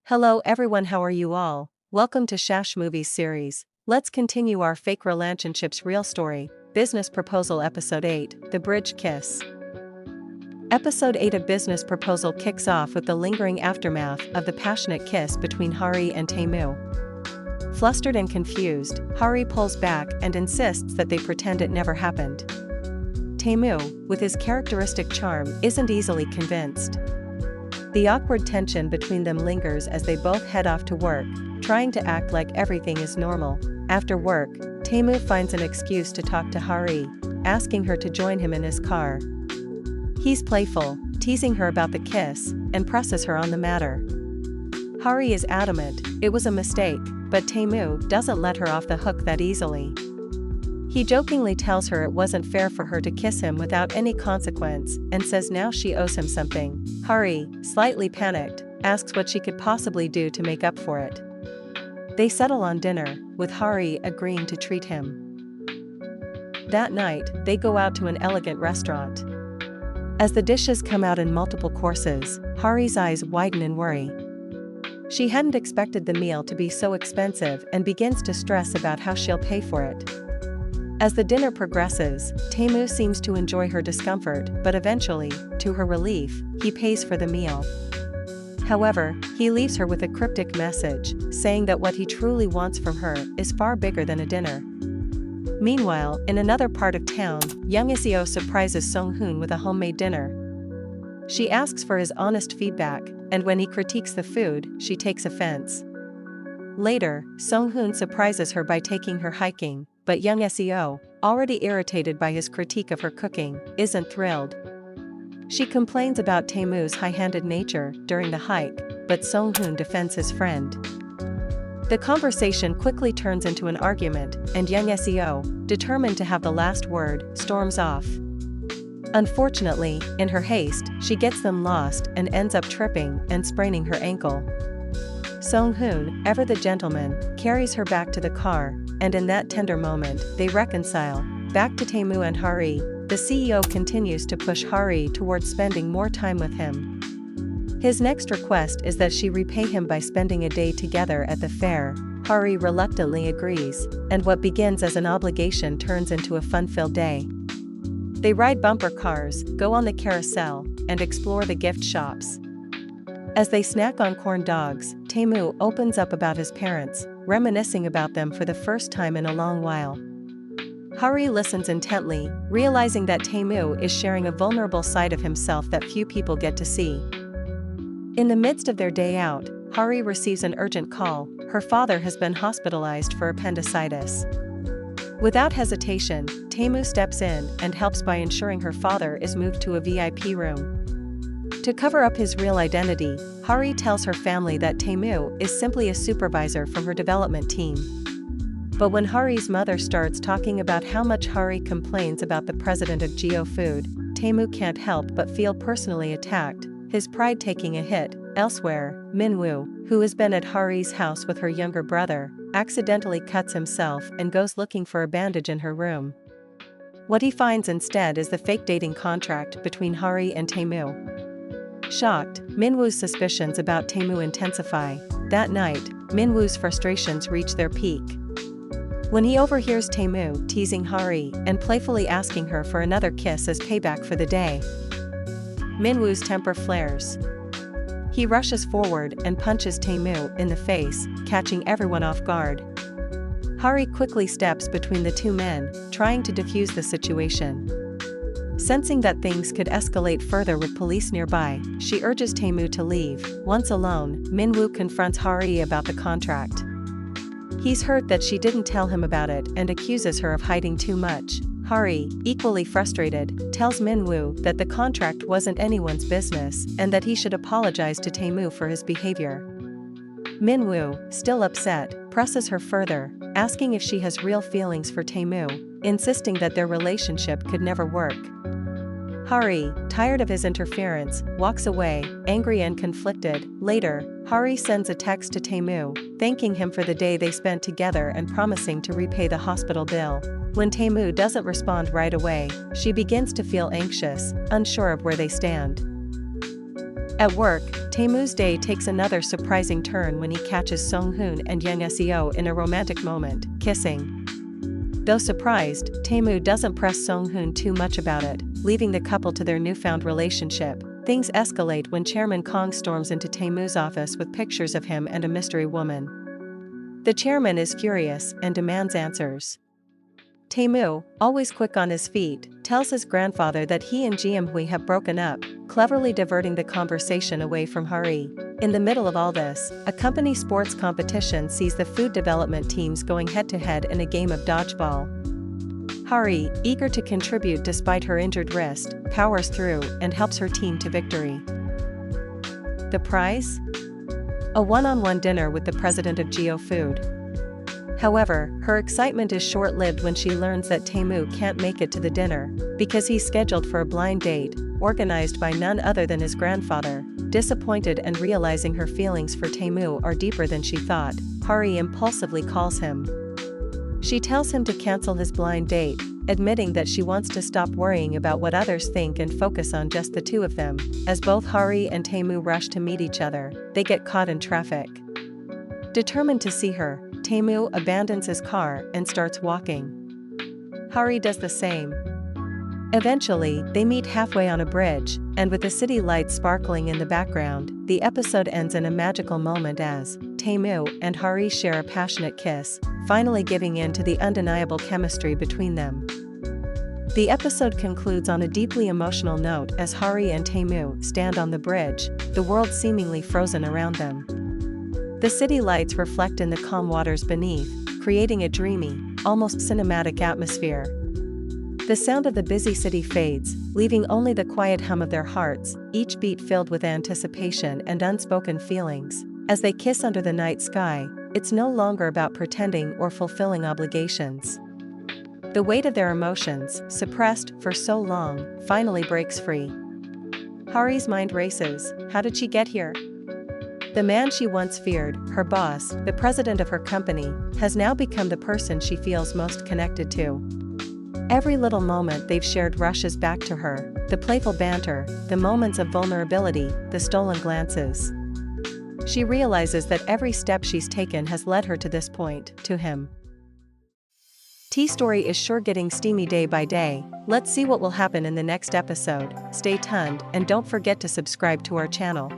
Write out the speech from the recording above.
Hello everyone, how are you all? Welcome to Shash Movies series. Let's continue our fake relationships real story, Business Proposal Episode 8, The Bridge Kiss. Episode 8 of Business Proposal kicks off with the lingering aftermath of the passionate kiss between Hari and Taimou. Flustered and confused, Hari pulls back and insists that they pretend it never happened. Taimou, with his characteristic charm, isn't easily convinced. The awkward tension between them lingers as they both head off to work, trying to act like everything is normal. After work, Taimou finds an excuse to talk to Hari, asking her to join him in his car. He's playful, teasing her about the kiss, and presses her on the matter. Hari is adamant it was a mistake, but Taimou doesn't let her off the hook that easily. He jokingly tells her it wasn't fair for her to kiss him without any consequence, and says now she owes him something. Hari, slightly panicked, asks what she could possibly do to make up for it. They settle on dinner, with Hari agreeing to treat him. That night, they go out to an elegant restaurant. As the dishes come out in multiple courses, Hari's eyes widen in worry. She hadn't expected the meal to be so expensive and begins to stress about how she'll pay for it. As the dinner progresses, Taimou seems to enjoy her discomfort, but eventually, to her relief, he pays for the meal. However, he leaves her with a cryptic message, saying that what he truly wants from her is far bigger than a dinner. Meanwhile, in another part of town, young Iseo surprises Sung-hoon with a homemade dinner. She asks for his honest feedback, and when he critiques the food, she takes offense. Later, Sung-hoon surprises her by taking her hiking, but young Seo, already irritated by his critique of her cooking, isn't thrilled. She complains about Taimou's high-handed nature during the hike, but Sung-hoon defends his friend. The conversation quickly turns into an argument, and young Seo, determined to have the last word, storms off. Unfortunately, in her haste, she gets them lost and ends up tripping and spraining her ankle. Sung-hoon, ever the gentleman, carries her back to the car, and in that tender moment, they reconcile. Back to Taimou and Hari, the CEO continues to push Hari towards spending more time with him. His next request is that she repay him by spending a day together at the fair. Hari reluctantly agrees, and what begins as an obligation turns into a fun-filled day. They ride bumper cars, go on the carousel, and explore the gift shops. As they snack on corn dogs, Taimou opens up about his parents, reminiscing about them for the first time in a long while. Hari listens intently, realizing that Taimou is sharing a vulnerable side of himself that few people get to see. In the midst of their day out, Hari receives an urgent call. Her father has been hospitalized for appendicitis. Without hesitation, Taimou steps in and helps by ensuring her father is moved to a VIP room. To cover up his real identity, Hari tells her family that Taimou is simply a supervisor from her development team. But when Hari's mother starts talking about how much Hari complains about the president of Geo Food, Taimou can't help but feel personally attacked, his pride taking a hit. Elsewhere, Minwoo, who has been at Hari's house with her younger brother, accidentally cuts himself and goes looking for a bandage in her room. What he finds instead is the fake dating contract between Hari and Taimou. Shocked, Minwoo's suspicions about Taimou intensify. That night, Minwoo's frustrations reach their peak. When he overhears Taimou teasing Hari and playfully asking her for another kiss as payback for the day, Minwoo's temper flares. He rushes forward and punches Taimou in the face, catching everyone off guard. Hari quickly steps between the two men, trying to defuse the situation. Sensing that things could escalate further with police nearby, she urges Taimou to leave. Once alone, Minwoo confronts Hari about the contract. He's hurt that she didn't tell him about it and accuses her of hiding too much. Hari, equally frustrated, tells Minwoo that the contract wasn't anyone's business and that he should apologize to Taimou for his behavior. Minwoo, still upset, presses her further, asking if she has real feelings for Taimou, insisting that their relationship could never work. Hari, tired of his interference, walks away, angry and conflicted. Later, Hari sends a text to Taimou, thanking him for the day they spent together and promising to repay the hospital bill. When Taimou doesn't respond right away, she begins to feel anxious, unsure of where they stand. At work, Taimou's day takes another surprising turn when he catches Song-hoon and Young Seo in a romantic moment, kissing. Though surprised, Taimou doesn't press Song-hoon too much about it, leaving the couple to their newfound relationship. Things escalate when Chairman Kong storms into Taimou's office with pictures of him and a mystery woman. The chairman is furious and demands answers. Taimou, always quick on his feet, tells his grandfather that he and Jiamhui have broken up, cleverly diverting the conversation away from Hari. In the middle of all this, a company sports competition sees the food development teams going head-to-head in a game of dodgeball. Hari, eager to contribute despite her injured wrist, powers through and helps her team to victory. The prize? A one-on-one dinner with the president of Geo Food. However, her excitement is short-lived when she learns that Taimou can't make it to the dinner, because he's scheduled for a blind date, organized by none other than his grandfather. Disappointed and realizing her feelings for Taimou are deeper than she thought, Hari impulsively calls him. She tells him to cancel his blind date, admitting that she wants to stop worrying about what others think and focus on just the two of them. As both Hari and Taimou rush to meet each other, they get caught in traffic. Determined to see her, Taimou abandons his car and starts walking. Hari does the same. Eventually, they meet halfway on a bridge, and with the city lights sparkling in the background, the episode ends in a magical moment as Taimou and Hari share a passionate kiss, finally giving in to the undeniable chemistry between them. The episode concludes on a deeply emotional note as Hari and Taimou stand on the bridge, the world seemingly frozen around them. The city lights reflect in the calm waters beneath, creating a dreamy, almost cinematic atmosphere. The sound of the busy city fades, leaving only the quiet hum of their hearts, each beat filled with anticipation and unspoken feelings. As they kiss under the night sky, it's no longer about pretending or fulfilling obligations. The weight of their emotions, suppressed for so long, finally breaks free. Hari's mind races. How did she get here? The man she once feared, her boss, the president of her company, has now become the person she feels most connected to. Every little moment they've shared rushes back to her, the playful banter, the moments of vulnerability, the stolen glances. She realizes that every step she's taken has led her to this point, to him. T-Story is sure getting steamy day by day. Let's see what will happen in the next episode. Stay tuned and don't forget to subscribe to our channel.